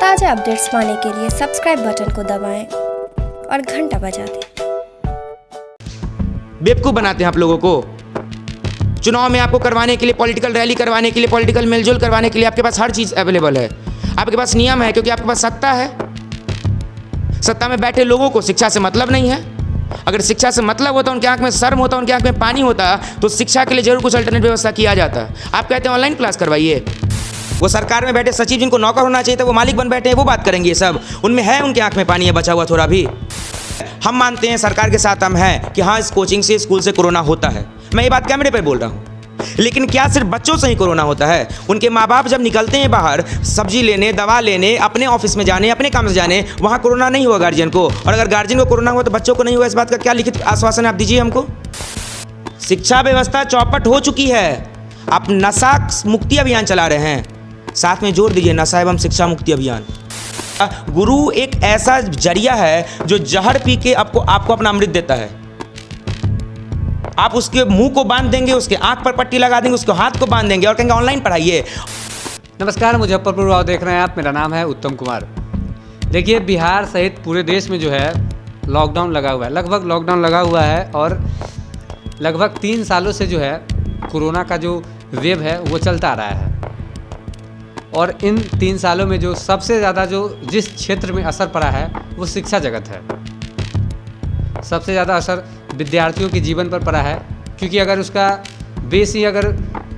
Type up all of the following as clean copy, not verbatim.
ताज़ा अपडेट्स पाने के लिए सब्सक्राइब बटन को दबाएं और घंटा बजा दें। बेवकूफ़ बनाते हैं आप लोगों को। चुनाव में आपको करवाने के लिए, पॉलिटिकल रैली करवाने के लिए, पॉलिटिकल मेलजोल करवाने के लिए आपके पास हर चीज़ अवेलेबल है। आपके पास नियम है क्योंकि आपके पास सत्ता है। सत्ता में बैठे लोगों को शिक्षा से मतलब नहीं है। अगर शिक्षा से मतलब होता, उनकी आंख में शर्म होता, उनकी आंख में पानी होता, तो शिक्षा के लिए जरूर कुछ अल्टरनेट व्यवस्था किया जाता। आप कहते हैं ऑनलाइन क्लास करवाइए। वो सरकार में बैठे सचिव जिनको नौकर होना चाहिए था, वो मालिक बन बैठे हैं, वो बात करेंगे। ये सब उनमें है, उनकी आंख में पानी है बचा हुआ थोड़ा भी। हम मानते हैं, सरकार के साथ हम हैं कि हाँ, इस कोचिंग से, स्कूल से कोरोना होता है। मैं ये बात कैमरे पर बोल रहा हूँ। लेकिन क्या सिर्फ बच्चों से ही कोरोना होता है? उनके माँ बाप जब निकलते हैं बाहर सब्जी लेने, दवा लेने, अपने ऑफिस में जाने, अपने काम से जाने, वहाँ कोरोना नहीं हुआ गार्जियन को। और अगर गार्जियन को कोरोना हुआ तो बच्चों को नहीं हुआ, इस बात का क्या लिखित आश्वासन आप दीजिए हमको? शिक्षा व्यवस्था चौपट हो चुकी है। आप नशा मुक्ति अभियान चला रहे हैं, साथ में जोड़ दीजिए नशा एवं शिक्षा मुक्ति अभियान। गुरु एक ऐसा जरिया है जो जहर पी के आपको अपना अमृत देता है। आप उसके मुंह को बांध देंगे, उसके आंख पर पट्टी लगा देंगे, उसके हाथ को बांध देंगे और कहेंगे ऑनलाइन पढ़ाइए। नमस्कार, मुजफ्फरपुर वाव देख रहे हैं आप। मेरा नाम है उत्तम कुमार। देखिए, बिहार सहित पूरे देश में जो है लॉकडाउन लगा हुआ है। लगभग लॉकडाउन लगा हुआ है और लगभग 3 सालों से जो है कोरोना का जो वेव है वो चलता आ रहा है। और इन 3 सालों में जो सबसे ज़्यादा जिस क्षेत्र में असर पड़ा है वो शिक्षा जगत है। सबसे ज़्यादा असर विद्यार्थियों के जीवन पर पड़ा है, क्योंकि अगर उसका बेस ही अगर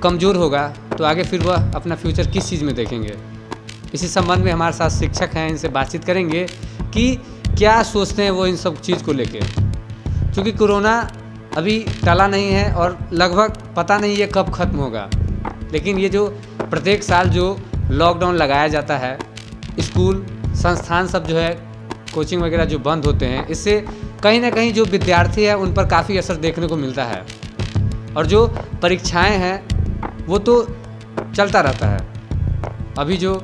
कमज़ोर होगा तो आगे फिर वह अपना फ्यूचर किस चीज़ में देखेंगे। इसी संबंध में हमारे साथ शिक्षक हैं, इनसे बातचीत करेंगे कि क्या सोचते हैं वो इन सब चीज़ को लेके। क्योंकि कोरोना अभी टला नहीं है और लगभग पता नहीं ये कब ख़त्म होगा। लेकिन ये जो प्रत्येक साल जो लॉकडाउन लगाया जाता है, स्कूल संस्थान सब जो है, कोचिंग वगैरह जो बंद होते हैं, इससे कहीं ना कहीं जो विद्यार्थी है उन पर काफ़ी असर देखने को मिलता है। और जो परीक्षाएं हैं वो तो चलता रहता है। अभी जो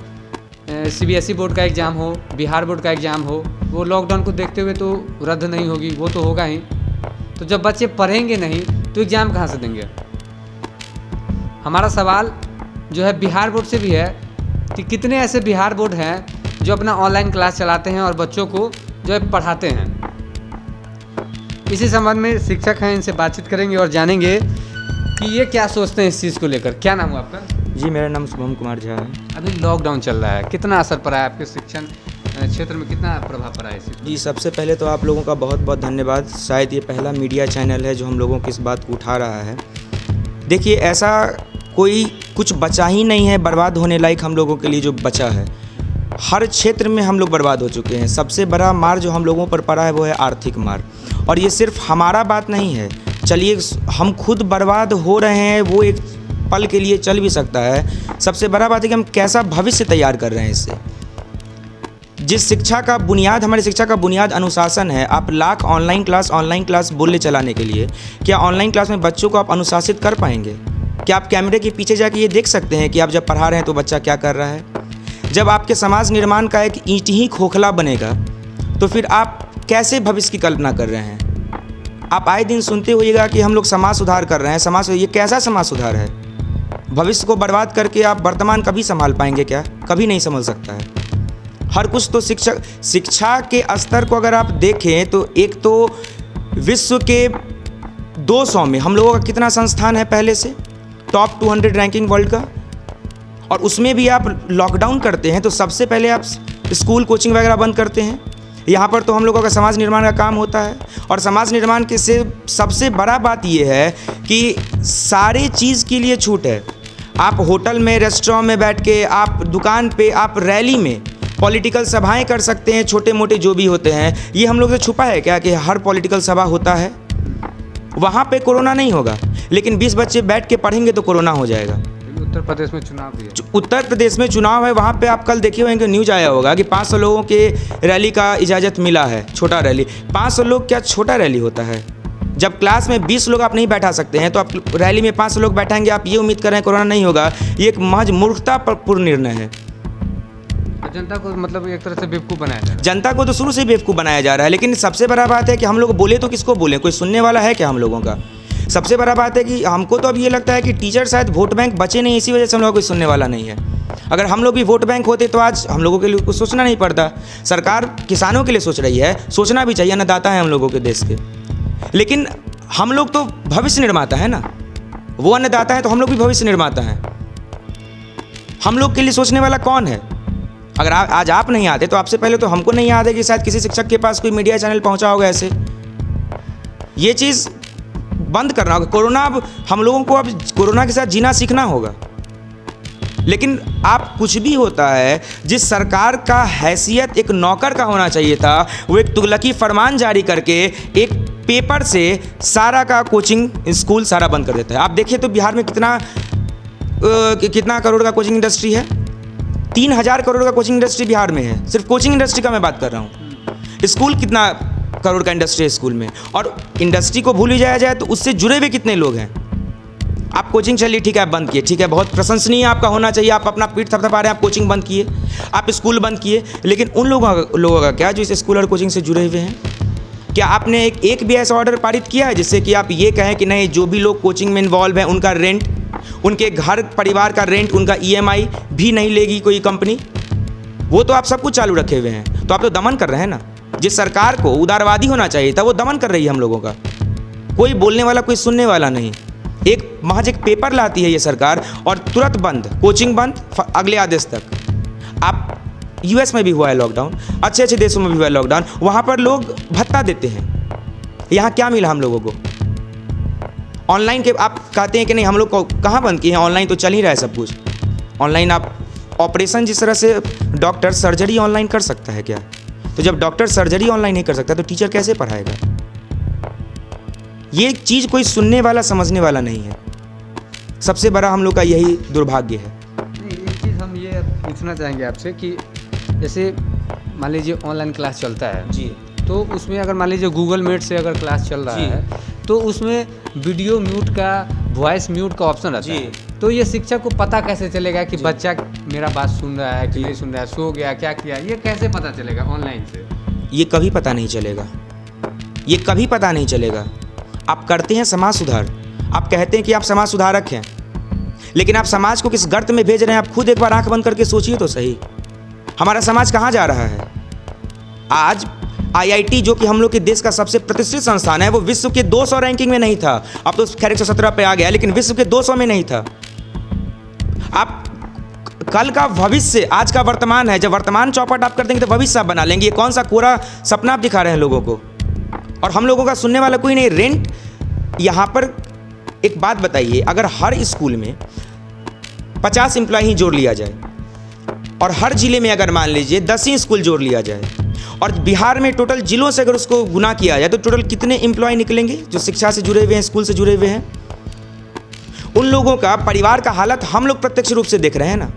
CBSE बोर्ड का एग्ज़ाम हो, बिहार बोर्ड का एग्ज़ाम हो, वो लॉकडाउन को देखते हुए तो रद्द नहीं होगी, वो तो होगा ही। तो जब बच्चे पढ़ेंगे नहीं तो एग्ज़ाम कहाँ से देंगे? हमारा सवाल जो है बिहार बोर्ड से भी है कि कितने ऐसे बिहार बोर्ड हैं जो अपना ऑनलाइन क्लास चलाते हैं और बच्चों को जो है पढ़ाते हैं। इसी संबंध में शिक्षक हैं, इनसे बातचीत करेंगे और जानेंगे कि ये क्या सोचते हैं इस चीज़ को लेकर। क्या नाम हुआ आपका? जी, मेरा नाम शुभम कुमार झा है। अभी लॉकडाउन चल रहा है, कितना असर पड़ा है आपके शिक्षण क्षेत्र में, कितना प्रभाव पड़ा है इसी? जी, सबसे पहले तो आप लोगों का बहुत बहुत धन्यवाद। शायद ये पहला मीडिया चैनल है जो हम लोगों की इस बात को उठा रहा है। देखिए, ऐसा कोई कुछ बचा ही नहीं है बर्बाद होने लायक हम लोगों के लिए जो बचा है। हर क्षेत्र में हम लोग बर्बाद हो चुके हैं। सबसे बड़ा मार जो हम लोगों पर पड़ा है वो है आर्थिक मार। और ये सिर्फ हमारा बात नहीं है। चलिए, हम खुद बर्बाद हो रहे हैं, वो एक पल के लिए चल भी सकता है। सबसे बड़ा बात है कि हम कैसा भविष्य तैयार कर रहे हैं इससे। जिस शिक्षा का बुनियाद, हमारी शिक्षा का बुनियाद अनुशासन है। आप लाख ऑनलाइन क्लास बोलने चलाने के लिए, क्या ऑनलाइन क्लास में बच्चों को आप अनुशासित कर पाएंगे? क्या आप कैमरे के पीछे जाके ये देख सकते हैं कि आप जब पढ़ा रहे हैं तो बच्चा क्या कर रहा है? जब आपके समाज निर्माण का एक ईंट ही खोखला बनेगा तो फिर आप कैसे भविष्य की कल्पना कर रहे हैं? आप आए दिन सुनते होइएगा कि हम लोग समाज सुधार कर रहे हैं। ये कैसा समाज सुधार है? भविष्य को बर्बाद करके आप वर्तमान कभी संभाल पाएंगे क्या? कभी नहीं संभल सकता है। हर कुछ तो शिक्षा के स्तर को अगर आप देखें तो एक तो विश्व के 200 में हम लोगों का कितना संस्थान है पहले से, टॉप 200 रैंकिंग वर्ल्ड का। और उसमें भी आप लॉकडाउन करते हैं तो सबसे पहले आप स्कूल कोचिंग वगैरह बंद करते हैं। यहाँ पर तो हम लोगों का समाज निर्माण का काम होता है। और समाज निर्माण के से सबसे बड़ा बात यह है कि सारे चीज़ के लिए छूट है। आप होटल में, रेस्टोरेंट में बैठ के, आप दुकान पे, आप रैली में, पॉलिटिकल सभाएं कर सकते हैं, छोटे मोटे जो भी होते हैं। ये हम लोग से छुपा है क्या कि हर पॉलिटिकल सभा होता है? वहाँ पे कोरोना नहीं होगा, लेकिन 20 बच्चे बैठ के पढ़ेंगे तो कोरोना हो जाएगा। उत्तर प्रदेश में चुनाव भी है। उत्तर प्रदेश में चुनाव है, वहाँ पे आप कल देखे होंगे, न्यूज़ आया होगा कि 500 लोगों के रैली का इजाज़त मिला है। छोटा रैली, 500 लोग क्या छोटा रैली होता है? जब क्लास में 20 लोग आप नहीं बैठा सकते हैं तो आप रैली में 500 लोग बैठाएंगे, आप ये उम्मीद कर रहे हैं कोरोना नहीं होगा। ये एक महज मूर्खतापूर्ण निर्णय है। जनता को मतलब एक तरह से बेवकूफ़ बनाया जा रहा है। जनता को तो शुरू से बेवकूफ़ बनाया जा रहा है। लेकिन सबसे बड़ा बात है कि हम लोग बोले तो किसको बोलें? कोई सुनने वाला है क्या हम लोगों का? सबसे बड़ा बात है कि हमको तो अब ये लगता है कि टीचर शायद वोट बैंक बचे नहीं, इसी वजह से हम लोगों को कोई सुनने वाला नहीं है। अगर हम लोग भी वोट बैंक होते तो आज हम लोगों के लिए कुछ सोचना नहीं पड़ता। सरकार किसानों के लिए सोच रही है, सोचना भी चाहिए, अन्नदाता है हम लोगों के देश के। लेकिन हम लोग तो भविष्य निर्माता है ना, वो अन्नदाता है तो हम लोग भी भविष्य निर्माता हैं। हम लोग के लिए सोचने वाला कौन है? अगर आज आप नहीं आते तो आपसे पहले तो हमको नहीं याद है कि शायद किसी शिक्षक के पास कोई मीडिया चैनल पहुंचा होगा ऐसे। ये चीज़ बंद करना होगा। कोरोना, अब हम लोगों को अब कोरोना के साथ जीना सीखना होगा। लेकिन आप कुछ भी होता है, जिस सरकार का हैसियत एक नौकर का होना चाहिए था, वो एक तुगलकी फरमान जारी करके एक पेपर से सारा का कोचिंग स्कूल सारा बंद कर देता है। आप देखिए तो बिहार में कितना करोड़ का कोचिंग इंडस्ट्री है। 3000 करोड़ का कोचिंग इंडस्ट्री बिहार में है। सिर्फ कोचिंग इंडस्ट्री का मैं बात कर रहा हूँ। स्कूल कितना करोड़ का इंडस्ट्री है स्कूल में, और इंडस्ट्री को भूल ही जाया जाए तो उससे जुड़े हुए कितने लोग हैं। आप कोचिंग चलिए ठीक है, आप बंद किए, ठीक है, बहुत प्रशंसनीय आपका होना चाहिए, आप अपना पीठ थपथपा रहे हैं, आप कोचिंग बंद किए, आप स्कूल बंद किए। लेकिन उन लोगों का क्या जो इस स्कूल और कोचिंग से जुड़े हुए हैं? क्या आपने एक भी ऐसा ऑर्डर पारित किया है जिससे कि आप ये कहें कि नहीं, जो भी लोग कोचिंग में इन्वॉल्व हैं उनका रेंट, उनके घर परिवार का रेंट, उनका EMI भी नहीं लेगी कोई कंपनी? वो तो आप सब कुछ चालू रखे हुए हैं। तो आप तो दमन कर रहे हैं ना। जिस सरकार को उदारवादी होना चाहिए था वो दमन कर रही है हम लोगों का। कोई बोलने वाला, कोई सुनने वाला नहीं। महज एक पेपर लाती है ये सरकार और तुरंत बंद, कोचिंग बंद, अगले आदेश तक। आप US में भी हुआ है लॉकडाउन, अच्छे देशों में भी हुआ है लॉकडाउन, वहाँ पर लोग भत्ता देते हैं। यहाँ क्या मिला हम लोगों को? ऑनलाइन के आप कहते हैं कि नहीं, हम लोग को कहाँ बंद किए हैं, ऑनलाइन तो चल ही रहा है सब कुछ। ऑनलाइन आप ऑपरेशन, जिस तरह से डॉक्टर सर्जरी ऑनलाइन कर सकता है क्या? तो जब डॉक्टर सर्जरी ऑनलाइन नहीं कर सकता तो टीचर कैसे पढ़ाएगा? ये चीज़ कोई सुनने वाला, समझने वाला नहीं है। सबसे बड़ा हम लोग का यही दुर्भाग्य है। एक चीज़ हम ये पूछना चाहेंगे आपसे कि जैसे मान लीजिए ऑनलाइन क्लास चलता है जी, तो उसमें अगर मान लीजिए गूगल मीट से अगर क्लास चल रहा है तो उसमें वीडियो म्यूट का, वॉइस म्यूट का ऑप्शन रहता है। तो ये शिक्षक को पता कैसे चलेगा कि बच्चा मेरा बात सुन रहा है कि नहीं सुन रहा है, सो गया, क्या किया, ये कैसे पता चलेगा ऑनलाइन से? ये कभी पता नहीं चलेगा, ये कभी पता नहीं चलेगा। आप करते हैं समाज सुधार, आप कहते हैं कि आप समाज सुधारक हैं, लेकिन आप समाज को किस गर्त में भेज रहे हैं आप खुद एक बार आंख बंद करके सोचिए तो सही। हमारा समाज कहाँ जा रहा है? आज IIT जो कि हम लोग के देश का सबसे प्रतिष्ठित संस्थान है, वो विश्व के 200 रैंकिंग में नहीं था। अब तो खैर 117 पे आ गया, लेकिन विश्व के 200 में नहीं था। आप कल का भविष्य आज का वर्तमान है। जब वर्तमान चौपट आप कर देंगे तो भविष्य आप बना लेंगे। ये कौन सा कोरा सपना आप दिखा रहे हैं लोगों को? और हम लोगों का सुनने वाला कोई नहीं। रेंट, यहाँ पर एक बात बताइए, अगर हर स्कूल में 50 एम्प्लॉय ही जोड़ लिया जाए और हर जिले में अगर मान लीजिए 10 ही स्कूल जोड़ लिया जाए और बिहार में टोटल जिलों से अगर उसको गुना किया जाए तो टोटल कितने एम्प्लॉय निकलेंगे जो शिक्षा से जुड़े हुए हैं, स्कूल से जुड़े हुए हैं? उन लोगों का परिवार का हालत हम लोग प्रत्यक्ष रूप से देख रहे हैं ना।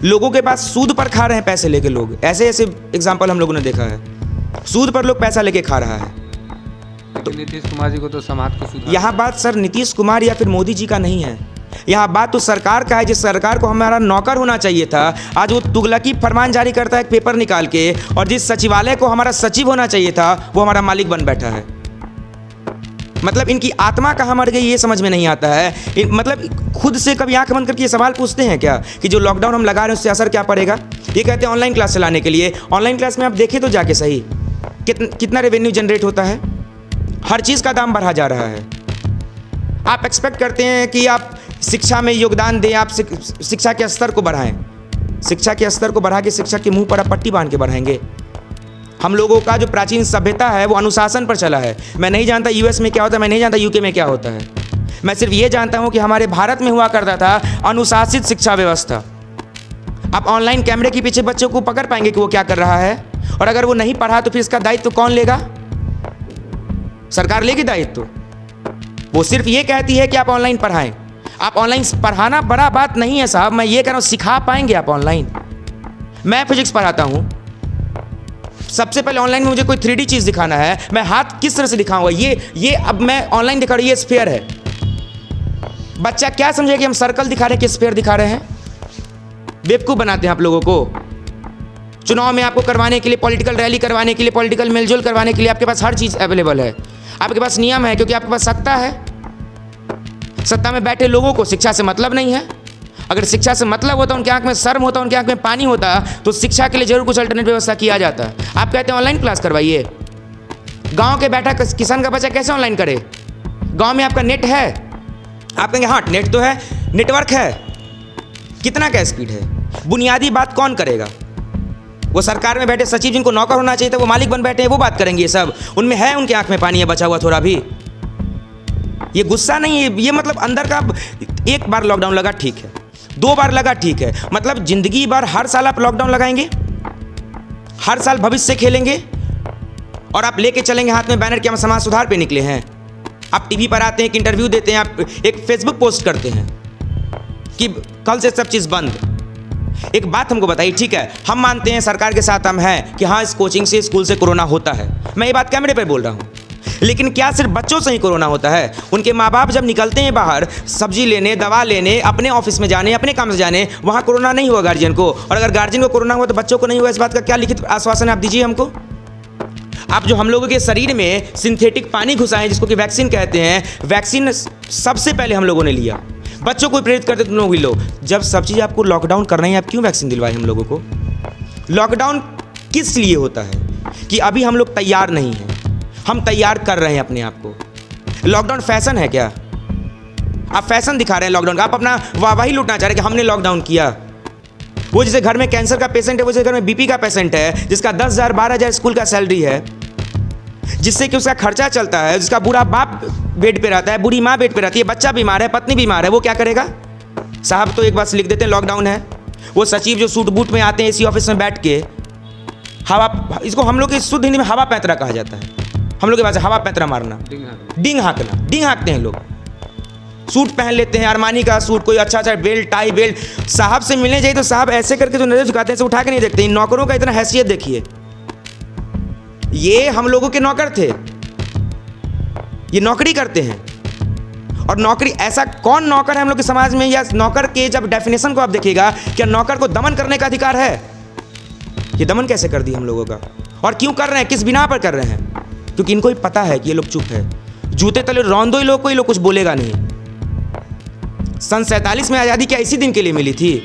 लोगों के पास सूद पर खा रहे हैं पैसे लेके लोग, ऐसे ऐसे एग्जाम्पल हम लोगों ने देखा है। सूद पर लोग पैसा लेके खा रहा है। तो नीतीश कुमार जी को तो समाज को सुधार, यहाँ बात सर नीतीश कुमार या फिर मोदी जी का नहीं है, यहाँ बात तो सरकार का है। जिस सरकार को हमारा नौकर होना चाहिए था, आज वो तुगलकी फरमान जारी करता है एक पेपर निकाल के, और जिस सचिवालय को हमारा सचिव होना चाहिए था वो हमारा मालिक बन बैठा है। मतलब इनकी आत्मा कहाँ मर गई ये समझ में नहीं आता है। मतलब खुद से कभी आंख बंद करके ये सवाल पूछते हैं क्या कि जो लॉकडाउन हम लगा रहे हैं उससे असर क्या पड़ेगा? ये कहते हैं ऑनलाइन क्लास चलाने के लिए। ऑनलाइन क्लास में आप देखें तो जाके सही कितना रेवेन्यू जनरेट होता है। हर चीज़ का दाम बढ़ा जा रहा है। आप एक्सपेक्ट करते हैं कि आप शिक्षा में योगदान दें, आप शिक्षा के स्तर को बढ़ाएं। शिक्षा के स्तर को बढ़ा के शिक्षक के मुंह पर आप पट्टी बांध के बढ़ाएंगे? हम लोगों का जो प्राचीन सभ्यता है वो अनुशासन पर चला है। मैं नहीं जानता US में क्या होता है, मैं नहीं जानता UK में क्या होता है। मैं सिर्फ ये जानता हूँ कि हमारे भारत में हुआ करता था अनुशासित शिक्षा व्यवस्था। आप ऑनलाइन कैमरे के पीछे बच्चों को पकड़ पाएंगे कि वो क्या कर रहा है, और अगर वो नहीं पढ़ा तो फिर इसका दायित्व कौन लेगा? सरकार लेगी दायित्व। वो सिर्फ ये कहती है कि आप ऑनलाइन पढ़ाएं। आप ऑनलाइन पढ़ाना बड़ा बात नहीं है साहब, मैं ये कह रहा हूँ सिखा पाएंगे आप ऑनलाइन? मैं फिजिक्स पढ़ाता हूँ, सबसे पहले ऑनलाइन में मुझे कोई 3D चीज़ दिखाना है, मैं हाथ किस तरह से दिखाऊंगा? ये अब मैं ऑनलाइन दिखा रहा हूँ, ये स्फीयर है। बच्चा क्या समझे कि हम सर्कल दिखा रहे हैं कि स्फीयर दिखा रहे हैं? बेवकूफ़ बनाते हैं आप लोगों को। चुनाव में आपको करवाने के लिए, पॉलिटिकल रैली करवाने के लिए, पॉलिटिकल मेलजोल करवाने के लिए आपके पास हर चीज़ अवेलेबल है। आपके पास नियम है क्योंकि आपके पास सत्ता है। सत्ता में बैठे लोगों को शिक्षा से मतलब नहीं है। अगर शिक्षा से मतलब होता, उनके आंख में शर्म होता, उनके आंख में पानी होता, तो शिक्षा के लिए जरूर कुछ अल्टरनेट व्यवस्था किया जाता। आप कहते हैं ऑनलाइन क्लास करवाइए। गांव के बैठा किसान का बच्चा कैसे ऑनलाइन करे? गांव में आपका नेट है, आप कहेंगे हाँ नेट तो है, नेटवर्क है, कितना का स्पीड है? बुनियादी बात कौन करेगा? वो सरकार में बैठे सचिव जिनको नौकर होना चाहिए था, वो मालिक बन बैठे हैं, वो बात करेंगे। ये सब उनमें है, उनके आंख में पानी है बचा हुआ थोड़ा भी। ये गुस्सा नहीं है, ये मतलब अंदर का। एक बार लॉकडाउन लगा ठीक है, 2 बार लगा ठीक है, मतलब जिंदगी भर हर साल आप लॉकडाउन लगाएंगे, हर साल भविष्य से खेलेंगे और आप लेके चलेंगे हाथ में बैनर कि हम समाज सुधार पे निकले हैं। आप टीवी पर आते हैं, एक इंटरव्यू देते हैं, आप एक फेसबुक पोस्ट करते हैं कि कल से सब चीज़ बंद। एक बात हमको बताइए, ठीक है हम मानते हैं सरकार के साथ हम हैं कि हाँ इस कोचिंग से स्कूल से कोरोना होता है, मैं ये बात कैमरे पर बोल रहा हूँ, लेकिन क्या सिर्फ बच्चों से ही कोरोना होता है? उनके माँ बाप जब निकलते हैं बाहर सब्जी लेने, दवा लेने, अपने ऑफिस में जाने, अपने काम से जाने, वहाँ कोरोना नहीं हुआ गार्जियन को, और अगर गार्जियन को कोरोना हुआ तो बच्चों को नहीं हुआ, इस बात का क्या लिखित आश्वासन आप दीजिए हमको? आप जो हम लोगों के शरीर में सिंथेटिक पानी घुसा है जिसको कि वैक्सीन कहते हैं, वैक्सीन सबसे पहले हम लोगों ने लिया, बच्चों को प्रेरित करते तुम लोग ही लो। जब सब चीज़ आपको लॉकडाउन करना है, आप क्यों वैक्सीन दिलवाए हम लोगों को? लॉकडाउन किस लिए होता है? कि अभी हम लोग तैयार नहीं हैं, हम तैयार कर रहे हैं अपने आप को। लॉकडाउन फैशन है क्या? आप फैशन दिखा रहे हैं लॉकडाउन का, आप अपना वाहवाही लूटना चाह रहे हैं कि हमने लॉकडाउन किया। वो जिसे घर में कैंसर का पेशेंट है, वो जिसे घर में बीपी का पेशेंट है, जिसका 10,000 12,000 स्कूल का सैलरी है, जिससे कि उसका खर्चा चलता है, जिसका बूढ़ा बाप बेड पे रहता है, बूढ़ी माँ बेड पे रहती है, बच्चा बीमार है, पत्नी बीमार है, वो क्या करेगा? साहब तो एक बात लिख देते हैं लॉकडाउन है। वो सचिव जो सूट बूट में आते हैं इसी ऑफिस में बैठ के हवा, इसको हम लोग की शुद्ध हिंदी में हवा पैंतरा कहा जाता है, हम लोग के पास हवा पैंतरा मारना, डिंग हाँकते हैं लोग। सूट पहन लेते हैं, अरमानी का सूट, कोई अच्छा बेल्ट, टाई बेल्ट। साहब से मिलने जाइए तो साहब ऐसे करके जो नजर झुकाते हैं, उठा के नहीं देखते। इन नौकरों का इतना हैसियत देखिए, ये हम लोगों के नौकर थे, ये नौकरी करते हैं। और नौकरी, ऐसा कौन नौकर है हम लोग के समाज में, या नौकर के जब डेफिनेशन को आप देखिएगा, क्या नौकर को दमन करने का अधिकार है? ये दमन कैसे कर दिया हम लोगों का? और क्यों कर रहे हैं, किस बिना पर कर रहे हैं? क्योंकि इनको ही पता है कि ये लोग चुप है, जूते तले रौन दो ही लोग को, ये लोग कुछ बोलेगा नहीं। सन 47 में आज़ादी क्या इसी दिन के लिए मिली थी?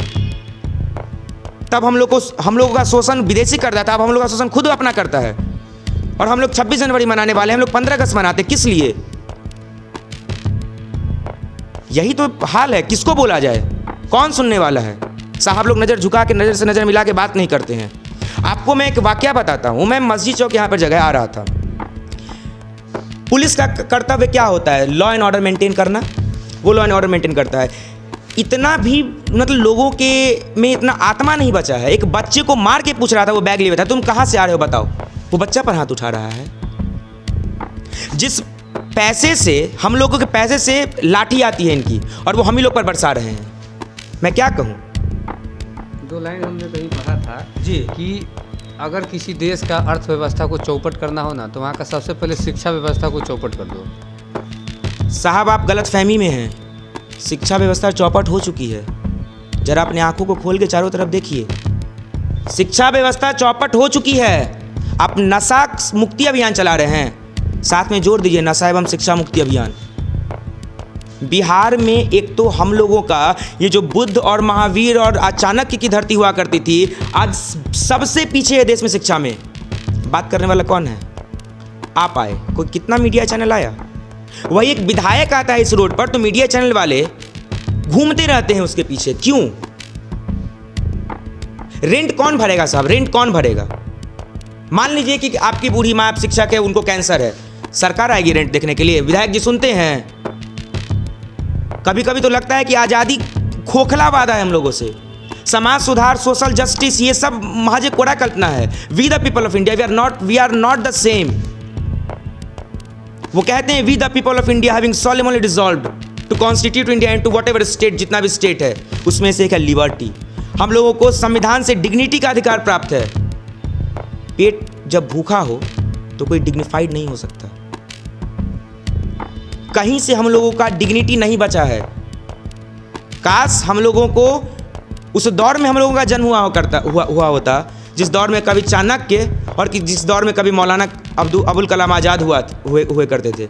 तब हम लोगों का शोषण विदेशी करता था, अब हम लोग का शोषण खुद अपना करता है। और हम लोग 26 जनवरी मनाने वाले हैं, हम लोग 15 अगस्त मनाते, किस लिए? यही तो हाल है, किसको बोला जाए, कौन सुनने वाला है? साहब लोग नज़र झुका के, नज़र से नज़र मिला के बात नहीं करते हैं। आपको मैं एक वाकया बताता हूँ। मैं मस्जिद चौक यहाँ पर जगह आ रहा था। पुलिस का कर्तव्य क्या होता है? लॉ एंड ऑर्डर मेंटेन करना। वो लॉ एंड ऑर्डर मेंटेन करता है। इतना भी मतलब लोगों के में इतना आत्मा नहीं बचा है। एक बच्चे को मार के पूछ रहा था, वो बैग लिए बैठा, तुम कहाँ से आ रहे हो बताओ? वो बच्चा पर हाथ उठा रहा है। जिस पैसे से, हम लोगों के पैसे से लाठी आती है इनकी, और वो हम ही लोग पर बरसा रहे हैं। मैं क्या कहूँ? 2 लाइन हमने कहीं पढ़ा था जी कि अगर किसी देश का अर्थव्यवस्था को चौपट करना हो ना, तो वहाँ का सबसे पहले शिक्षा व्यवस्था को चौपट कर दो। साहब आप गलत फहमी में हैं। शिक्षा व्यवस्था चौपट हो चुकी है। जरा अपने आंखों को खोल के चारों तरफ देखिए, शिक्षा व्यवस्था चौपट हो चुकी है। आप नशा मुक्ति अभियान चला रहे हैं, साथ में जोड़ दीजिए नशा एवं शिक्षा मुक्ति अभियान। बिहार में एक तो हम लोगों का ये जो बुद्ध और महावीर और चाणक्य की धरती हुआ करती थी, आज सबसे पीछे है देश में शिक्षा में। बात करने वाला कौन है? आप आए, कोई कितना मीडिया चैनल आया? वही एक विधायक आता है इस रोड पर, तो मीडिया चैनल वाले घूमते रहते हैं उसके पीछे। क्यों? रेंट कौन भरेगा साहब? रेंट कौन भरेगा? मान लीजिए कि आपकी बूढ़ी माँ, आप शिक्षक है, उनको कैंसर है, सरकार आएगी रेंट देखने के लिए? विधायक जी सुनते हैं? कभी कभी तो लगता है कि आज़ादी खोखला वादा है हम लोगों से। समाज सुधार, सोशल जस्टिस, ये सब महज कोरा कल्पना है। We the people of India, we are not the same. वो कहते हैं we the people of India having solemnly dissolved to constitute India and to whatever state, जितना भी स्टेट है उसमें से एक है लिबर्टी। हम लोगों को संविधान से डिग्निटी का अधिकार प्राप्त है। पेट जब भूखा हो तो कोई डिग्निफाइड नहीं हो सकता। कहीं से हम लोगों का डिग्निटी नहीं बचा है। काश हम लोगों को उस दौर में हम लोगों का जन्म हुआ होता जिस दौर में कभी चाणक्य और जिस दौर में कभी मौलाना अबुल कलाम आज़ाद हुए करते थे।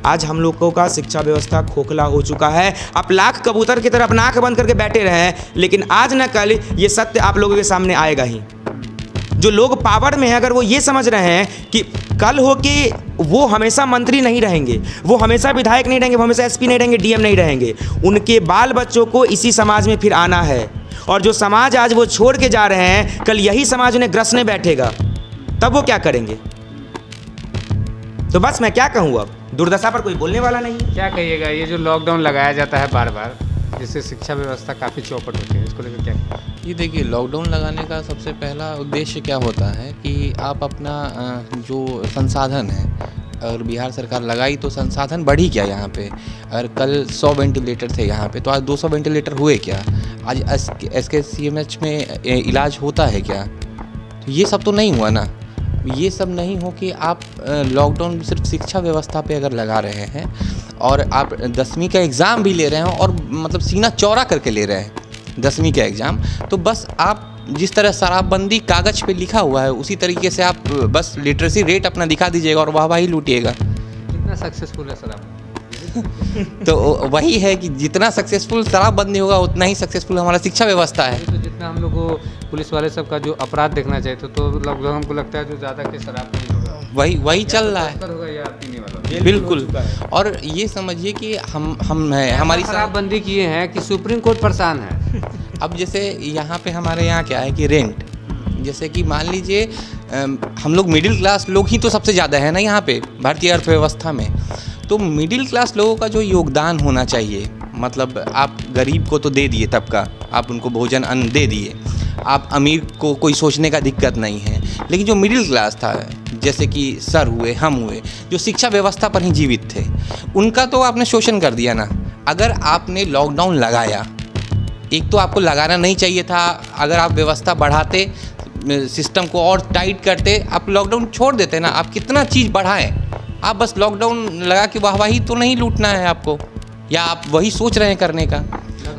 आज हम लोगों का शिक्षा व्यवस्था खोखला हो चुका है। आप लाख कबूतर की तरह अपना आँख बंद करके बैठे रहे हैं, लेकिन आज न कल ये सत्य आप लोगों के सामने आएगा ही। जो लोग पावर में हैं, अगर वो ये समझ रहे हैं कि कल हो कि वो हमेशा मंत्री नहीं रहेंगे, वो हमेशा विधायक नहीं रहेंगे, वो हमेशा एसपी नहीं रहेंगे, डीएम नहीं रहेंगे, उनके बाल बच्चों को इसी समाज में फिर आना है। और जो समाज आज वो छोड़ के जा रहे हैं, कल यही समाज उन्हें ग्रसने बैठेगा, तब वो क्या करेंगे? तो बस मैं क्या कहूँ, अब दुर्दशा पर कोई बोलने वाला नहीं है। क्या कहिएगा, ये जो लॉकडाउन लगाया जाता है बार बार, जिससे शिक्षा व्यवस्था काफ़ी चौपट होती है, इसको लेकर क्या? ये देखिए, लॉकडाउन लगाने का सबसे पहला उद्देश्य क्या होता है कि आप अपना जो संसाधन है, अगर बिहार सरकार लगाई तो संसाधन बढ़ी क्या यहाँ पे? अगर कल 100 वेंटिलेटर थे यहाँ पे, तो आज 200 वेंटिलेटर हुए क्या? आज SKCMH में इलाज होता है क्या? तो ये सब तो नहीं हुआ ना। ये सब नहीं हो कि आप लॉकडाउन सिर्फ शिक्षा व्यवस्था पे अगर लगा रहे हैं और आप 10वीं का एग्ज़ाम भी ले रहे हैं और मतलब सीना चौड़ा करके ले रहे हैं 10वीं का एग्ज़ाम, तो बस आप जिस तरह शराबबंदी कागज़ पे लिखा हुआ है उसी तरीके से आप बस लिटरेसी रेट अपना दिखा दीजिएगा और वाहवाही लूटिएगा। कितना सक्सेसफुल है शराब? तो वही है कि जितना सक्सेसफुल शराबबंदी होगा उतना ही सक्सेसफुल हमारा शिक्षा व्यवस्था है। तो जितना हम लोग को पुलिस वाले सब का जो अपराध देखना चाहिए तो लगभग हमको लगता है जो ज़्यादा के शराब नहीं होगा, वही चल रहा है। होगा या पीने वाला। बिल्कुल। और ये समझिए कि हम हैं, हमारी शराबबंदी किए हैं कि सुप्रीम कोर्ट परेशान है। अब जैसे यहाँ पे हमारे यहाँ क्या है कि रेंट, जैसे कि मान लीजिए हम लोग मिडिल क्लास लोग ही तो सबसे ज़्यादा है ना यहाँ पे भारतीय अर्थव्यवस्था में। तो मिडिल क्लास लोगों का जो योगदान होना चाहिए, मतलब आप गरीब को तो दे दिए तबका, आप उनको भोजन अन्न दे दिए, आप अमीर को कोई सोचने का दिक्कत नहीं है, लेकिन जो मिडिल क्लास था, जैसे कि सर हुए, हम हुए, जो शिक्षा व्यवस्था पर ही जीवित थे, उनका तो आपने शोषण कर दिया ना। अगर आपने लॉकडाउन लगाया, एक तो आपको लगाना नहीं चाहिए था, अगर आप व्यवस्था बढ़ाते, सिस्टम को और टाइट करते, आप लॉकडाउन छोड़ देते ना। आप कितना चीज़ बढ़ाएं, आप बस लॉकडाउन लगा के वाहवाही तो नहीं लूटना है आपको, या आप वही सोच रहे हैं करने का।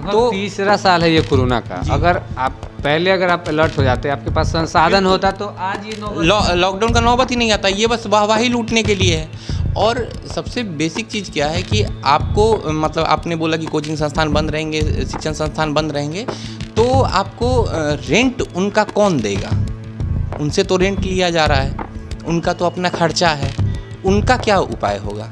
तो तीसरा साल है ये कोरोना का, अगर आप पहले आप अलर्ट हो जाते, आपके पास संसाधन होता तो आज ये लॉकडाउन का नौबत ही नहीं आता। ये बस वाहवाही लूटने के लिए है। और सबसे बेसिक चीज़ क्या है कि आपको मतलब आपने बोला कि कोचिंग संस्थान बंद रहेंगे, शिक्षण संस्थान बंद रहेंगे, तो आपको रेंट उनका कौन देगा? उनसे तो रेंट लिया जा रहा है, उनका तो अपना खर्चा है, उनका क्या उपाय होगा?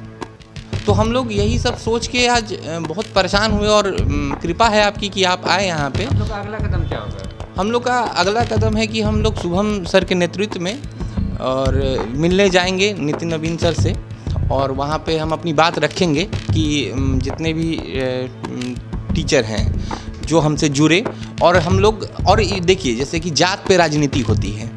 तो हम लोग यही सब सोच के आज बहुत परेशान हुए और कृपा है आपकी कि आप आए यहाँ पे। हम लोग का अगला कदम क्या होगा? हम लोग का अगला कदम है कि हम लोग शुभम सर के नेतृत्व में और मिलने जाएंगे नितिन नवीन सर से, और वहाँ पे हम अपनी बात रखेंगे कि जितने भी टीचर हैं जो हमसे जुड़े, और हम लोग, और देखिए जैसे कि जात पे राजनीति होती है,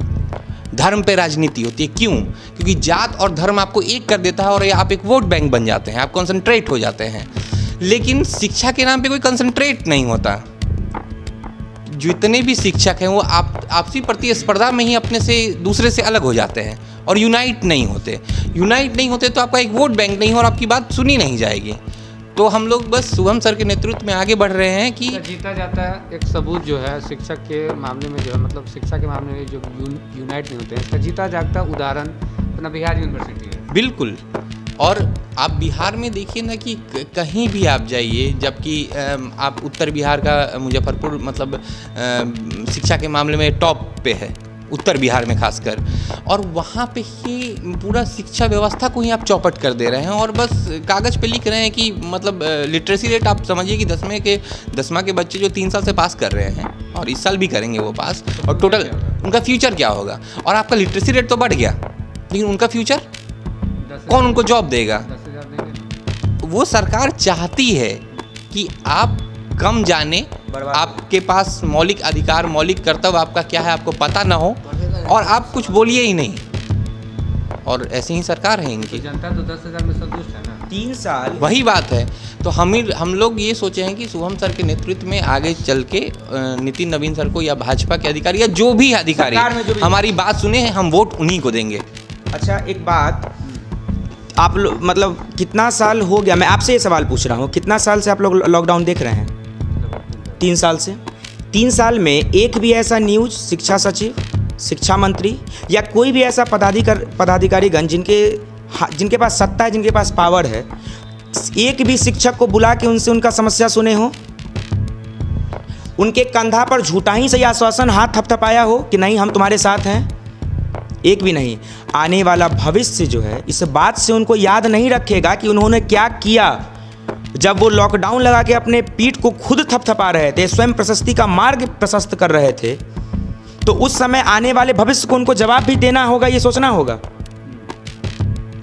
धर्म पे राजनीति होती है। क्यों? क्योंकि जात और धर्म आपको एक कर देता है और आप एक वोट बैंक बन जाते हैं, आप कंसंट्रेट हो जाते हैं। लेकिन शिक्षा के नाम पे कोई कंसंट्रेट नहीं होता। जितने भी शिक्षक हैं वो आपसी प्रतिस्पर्धा में ही अपने से दूसरे से अलग हो जाते हैं और यूनाइट नहीं होते तो आपका एक वोट बैंक नहीं हो और आपकी बात सुनी नहीं जाएगी। तो हम लोग बस शुभम सर के नेतृत्व में आगे बढ़ रहे हैं कि जीता जाता है एक सबूत जो है शिक्षक के मामले में, जो है मतलब शिक्षा के मामले में जो यूनाइट नहीं होते हैं, इसका जीता जागता उदाहरण अपना बिहार यूनिवर्सिटी है। बिल्कुल। और आप बिहार में देखिए ना कि कहीं भी आप जाइए, जबकि आप उत्तर बिहार का मुजफ्फरपुर मतलब शिक्षा के मामले में टॉप पे है, उत्तर बिहार में खासकर, और वहाँ पे ही पूरा शिक्षा व्यवस्था को ही आप चौपट कर दे रहे हैं और बस कागज़ पे लिख रहे हैं कि मतलब लिटरेसी रेट आप समझिए कि 10वां के बच्चे जो 3 साल से पास कर रहे हैं और इस साल भी करेंगे वो पास, और टोटल उनका फ्यूचर क्या होगा? और आपका लिटरेसी रेट तो बढ़ गया, लेकिन उनका फ्यूचर कौन उनको जॉब देगा? वो सरकार चाहती है कि आप कम जाने, आपके पास मौलिक अधिकार, मौलिक कर्तव्य आपका क्या है आपको पता ना हो और आप कुछ बोलिए ही नहीं। और ऐसे ही सरकार है इनकी। जनता तो 10,000 में संतुष्ट है ना। 3 साल वही बात है। तो हम लोग ये सोचे हैं कि शुभम सर के नेतृत्व में आगे चल के नितिन नवीन सर को या भाजपा के अधिकारी या जो भी अधिकारी हमारी बात सुने, हम वोट उन्हीं को देंगे। अच्छा, एक बात, आप लोग मतलब कितना साल हो गया, मैं आपसे ये सवाल पूछ रहा हूँ, कितना साल से आप लोग लॉकडाउन देख रहे हैं? 3 साल से। 3 साल में एक भी ऐसा न्यूज़ शिक्षा सचिव, शिक्षा मंत्री या कोई भी ऐसा पदाधिकारी गण जिनके जिनके पास सत्ता है, जिनके पास पावर है, एक भी शिक्षक को बुला के उनसे उनका समस्या सुने हो? उनके कंधा पर झूठा ही सही आश्वासन, हाथ थपथपाया हो कि नहीं हम तुम्हारे साथ हैं? एक भी नहीं। आने वाला भविष्य जो है इस बात से उनको याद नहीं रखेगा कि उन्होंने क्या किया। जब वो लॉकडाउन लगा के अपने पीठ को खुद थपथपा रहे थे, स्वयं प्रशस्ति का मार्ग प्रशस्त कर रहे थे, तो उस समय आने वाले भविष्य को उनको जवाब भी देना होगा, ये सोचना होगा।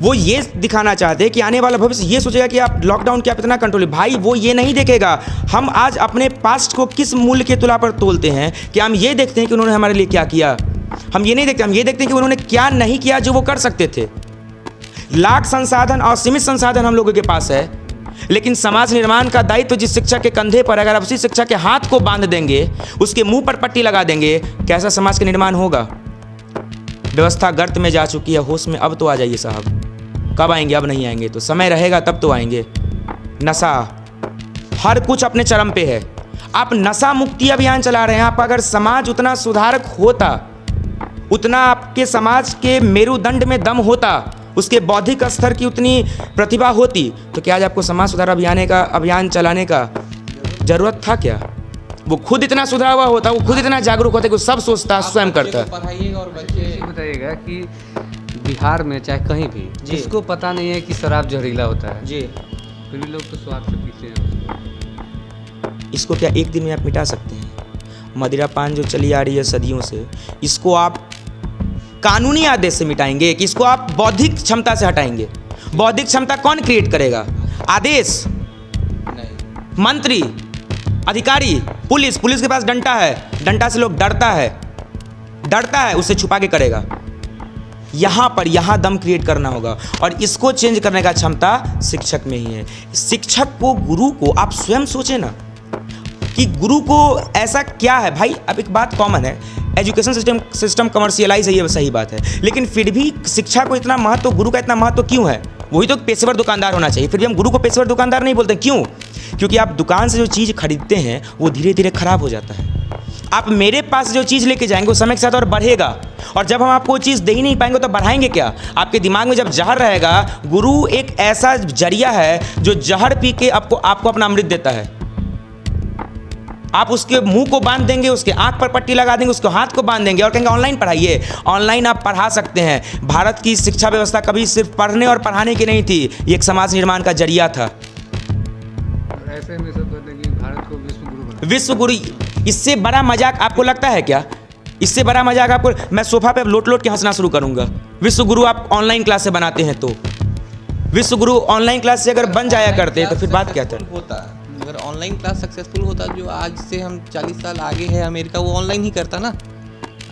वो ये दिखाना चाहते हैं कि आने वाला भविष्य ये सोचेगा कि आप लॉकडाउन क्या इतना कंट्रोल, भाई वो ये नहीं देखेगा। हम आज अपने पास्ट को किस मूल्य के तुला पर तोलते हैं कि हम ये देखते हैं कि उन्होंने हमारे लिए क्या किया। हम ये नहीं देखते, हम ये देखते हैं कि उन्होंने क्या नहीं किया जो वो कर सकते थे। लाख संसाधन और सीमित संसाधन हम लोगों के पास है, लेकिन समाज निर्माण का दायित्व जिस शिक्षक के कंधे पर, अगर आप उसी शिक्षक के हाथ को बांध देंगे, उसके मुंह पर पट्टी लगा देंगे, कैसा समाज का निर्माण होगा? व्यवस्था गर्त में जा चुकी है, होश में अब तो आ जाइए साहब। कब आएंगे? अब नहीं आएंगे, तो समय रहेगा तब तो आएंगे। नशा, हर कुछ अपने चरम पे है। आप नशा मुक्ति अभियान चला रहे हैं। आप अगर समाज उतना सुधारक होता, उतना आपके समाज के मेरुदंड में दम होता, उसके बौद्धिक स्तर की उतनी प्रतिभा होती, तो क्या आज आपको समाज सुधार अभियान चलाने का जरूरत था क्या? वो खुद इतना सुधरा हुआ होता, वो खुद इतना जागरूक होता कि वो सब सोचता, स्वयं करता। पढ़ाइएगा और बच्चे बताइएगा कि बिहार में चाहे कहीं भी जिसको पता नहीं है कि शराब जहरीला होता है जी, फिर भी लोग तो स्वाद से पीते हैं उसको। इसको क्या एक दिन में आप मिटा सकते हैं? मदिरा पान जो चली आ रही है सदियों से, इसको आप कानूनी आदेश से मिटाएंगे कि इसको आप बौद्धिक क्षमता से हटाएंगे? बौद्धिक क्षमता कौन क्रिएट करेगा? आदेश? नहीं। मंत्री, अधिकारी, पुलिस के पास डंडा है, डंडा से लोग डरता है, उससे छुपा के करेगा। यहाँ दम क्रिएट करना होगा, और इसको चेंज करने का क्षमता शिक्षक में ही है। शिक्षक को, गुरु को, आप स्वयं सोचें ना कि गुरु को ऐसा क्या है। भाई अब एक बात कॉमन है, एजुकेशन सिस्टम कमर्शियलाइज है, ये सही बात है, लेकिन फिर भी शिक्षा को इतना महत्व, गुरु का इतना महत्व क्यों है? वही तो पेशेवर दुकानदार होना चाहिए, फिर भी हम गुरु को पेशेवर दुकानदार नहीं बोलते। क्यों? क्योंकि आप दुकान से जो चीज़ खरीदते हैं वो धीरे धीरे खराब हो जाता है। आप मेरे पास जो चीज़ लेके जाएंगे वो समय के साथ और बढ़ेगा, और जब हम आपको चीज़ दे ही नहीं पाएंगे तो बढ़ाएंगे क्या? आपके दिमाग में जब जहर रहेगा, गुरु एक ऐसा जरिया है जो जहर पी के आपको अपना अमृत देता है। आप उसके मुंह को बांध देंगे, उसके आंख पर पट्टी लगा देंगे, उसके हाथ को बांध देंगे और कहेंगे ऑनलाइन पढ़ाइए। ऑनलाइन आप पढ़ा सकते हैं। भारत की शिक्षा व्यवस्था कभी सिर्फ पढ़ने और पढ़ाने की नहीं थी, ये एक समाज निर्माण का जरिया था। ऐसे में सब कहते हैं कि भारत को विश्व गुरु बना। विश्व गुरु, इससे बड़ा मजाक आपको लगता है क्या? इससे बड़ा मजाक आपको, मैं सोफा पे लोट के हंसना शुरू करूंगा। विश्व गुरु आप ऑनलाइन क्लास से बनाते हैं, तो विश्व गुरु ऑनलाइन क्लास से अगर बन जाया करते तो फिर बात क्या था? अगर ऑनलाइन क्लास सक्सेसफुल होता, जो आज से हम 40 साल आगे है अमेरिका, वो ऑनलाइन ही करता ना।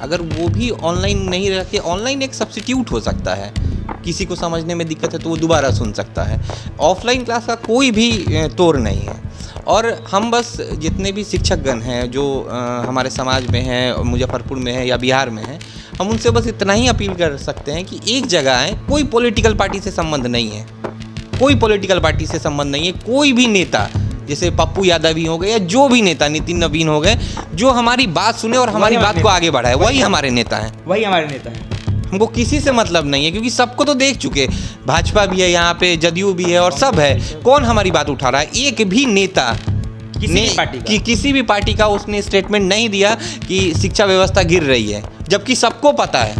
अगर वो भी ऑनलाइन नहीं रहते, ऑनलाइन एक सब्स्टिट्यूट हो सकता है, किसी को समझने में दिक्कत है तो वो दोबारा सुन सकता है। ऑफलाइन क्लास का कोई भी तोड़ नहीं है। और हम बस जितने भी शिक्षकगण हैं जो हमारे समाज में हैं, मुजफ्फरपुर में है या बिहार में है, हम उनसे बस इतना ही अपील कर सकते हैं कि एक जगह आए। कोई पॉलिटिकल पार्टी से संबंध नहीं है, कोई पॉलिटिकल पार्टी से संबंध नहीं है। कोई भी नेता, जैसे पप्पू यादव ही हो गए या जो भी नेता, नितिन नवीन हो गए, जो हमारी बात सुने और हमारी बात को आगे बढ़ाए, वही हमारे नेता हैं। वही हमारे नेता हैं। हमको किसी से मतलब नहीं है, क्योंकि सबको तो देख चुके। भाजपा भी है यहाँ पे, जदयू भी है और सब है। कौन हमारी बात उठा रहा है? एक भी नेता किसी भी पार्टी का उसने स्टेटमेंट नहीं दिया कि शिक्षा व्यवस्था गिर रही है, जबकि सबको पता है।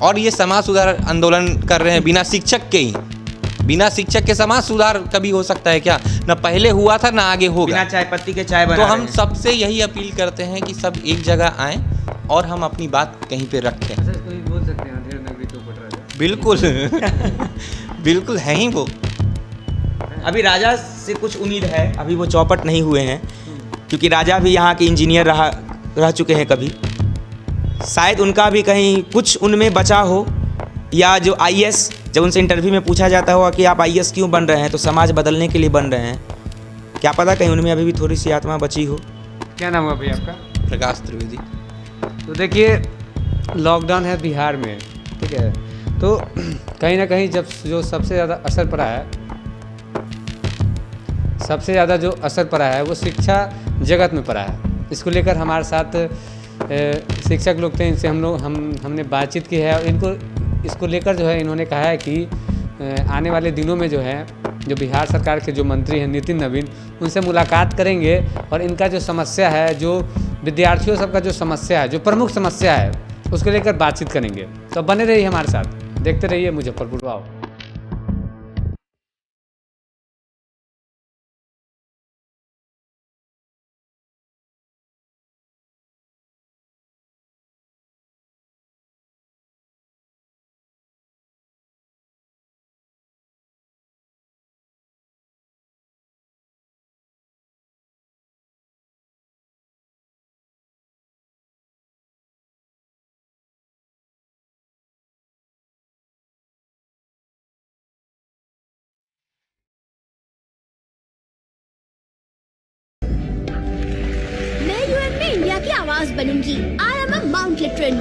और ये समाज सुधार आंदोलन कर रहे हैं बिना शिक्षक के ही। बिना शिक्षक के समाज सुधार कभी हो सकता है क्या? ना पहले हुआ था ना आगे होगा। बिना चाय पत्ती के चाय बना तो रहे हम हैं। सबसे यही अपील करते हैं कि सब एक जगह आएं और हम अपनी बात कहीं पे रखें। अच्छा, कोई बोल सकते हैं अंधेर नगरी चौपट राजा। बिल्कुल बिल्कुल हैं ही वो। अभी राजा से कुछ उम्मीद है, अभी वो चौपट नहीं हुए हैं, क्योंकि राजा भी यहाँ के इंजीनियर रह चुके हैं कभी। शायद उनका भी कहीं कुछ उनमें बचा हो, या जो IAS, जब उनसे इंटरव्यू में पूछा जाता होगा कि आप IAS क्यों बन रहे हैं, तो समाज बदलने के लिए बन रहे हैं। क्या पता कहीं उनमें अभी भी थोड़ी सी आत्मा बची हो। क्या नाम हुआ भैया आपका? प्रकाश त्रिवेदी। तो देखिए, लॉकडाउन है बिहार में, ठीक है, तो कहीं ना कहीं जो सबसे ज़्यादा असर पड़ा है, वो शिक्षा जगत में पड़ा है। इसको लेकर हमारे साथ शिक्षक लोग थे, इनसे हमने बातचीत की है और इनको इसको लेकर जो है इन्होंने कहा है कि आने वाले दिनों में जो है जो बिहार सरकार के जो मंत्री हैं नितिन नवीन, उनसे मुलाकात करेंगे और इनका जो समस्या है, जो विद्यार्थियों सबका जो समस्या है, जो प्रमुख समस्या है, उसको लेकर बातचीत करेंगे। तो बने रहिए हमारे साथ, देखते रहिए मुजफ्फरपुर वाव। मैं यूएन में इंडिया की आवाज बनूंगी। आई एम अ माउंट लिटरन।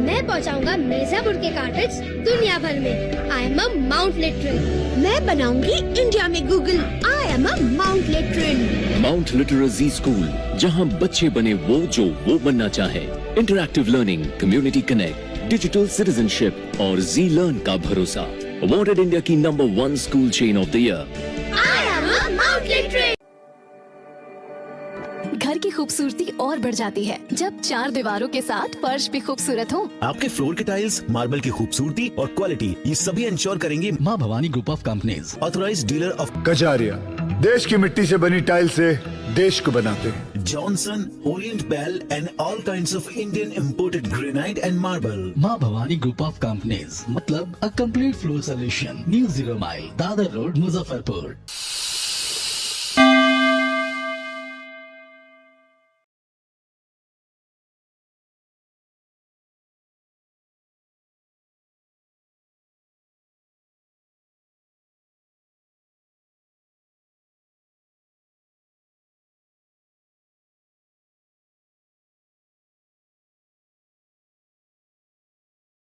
मैं पहुंचाऊंगा मिर्जापुर के कार्पेट्स दुनिया भर में। I am a Mount Literan. मैं बनाऊंगी इंडिया में Google. I am a Mount Literan. Mount Litera Zee school, जहां बच्चे बने जो वो बनना चाहे। Interactive learning, community connect, digital citizenship और जी लर्न का भरोसा। अवॉर्डेड इंडिया की number 1 school chain of the year. I am a Mount Literan. घर की खूबसूरती और बढ़ जाती है जब 4 दीवारों के साथ फर्श भी खूबसूरत हो। आपके फ्लोर के टाइल्स, मार्बल की खूबसूरती और क्वालिटी, ये सभी इंश्योर करेंगी माँ Bhavani group of companies, authorised dealer of Kajaria. देश की मिट्टी से बनी टाइल से देश को बनाते हैं। Johnson, orient bell and all kinds of Indian imported granite and marble. Maa Bhavani group of companies, मतलब a complete floor solution. New 0 mile, Dadar road, Muzaffarpur.